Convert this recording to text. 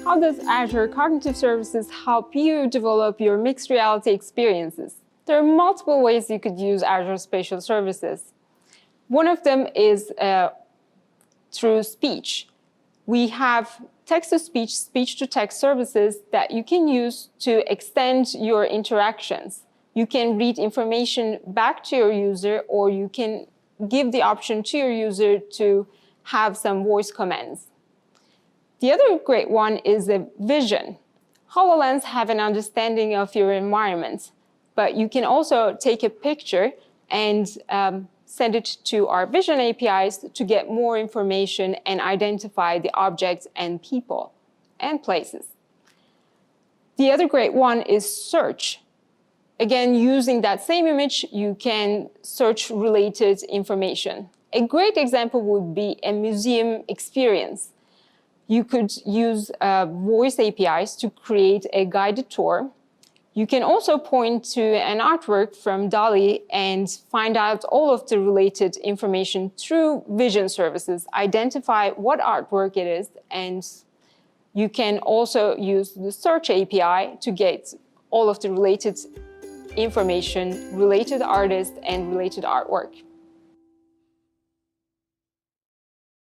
How does Azure Cognitive Services help you develop your mixed reality experiences? There are multiple ways you could use Azure Spatial Services. One of them is through speech. We have text-to-speech, speech-to-text services that you can use to extend your interactions. You can read information back to your user, or you can give the option to your user to have some voice commands. The other great one is the vision. HoloLens have an understanding of your environment, but you can also take a picture and send it to our vision APIs to get more information and identify the objects and people and places. The other great one is search. Again, using that same image, you can search related information. A great example would be a museum experience. You could use voice APIs to create a guided tour. You can also point to an artwork from DALL-E and find out all of the related information through vision services, identify what artwork it is, and you can also use the search API to get all of the related information, related artists, and related artwork.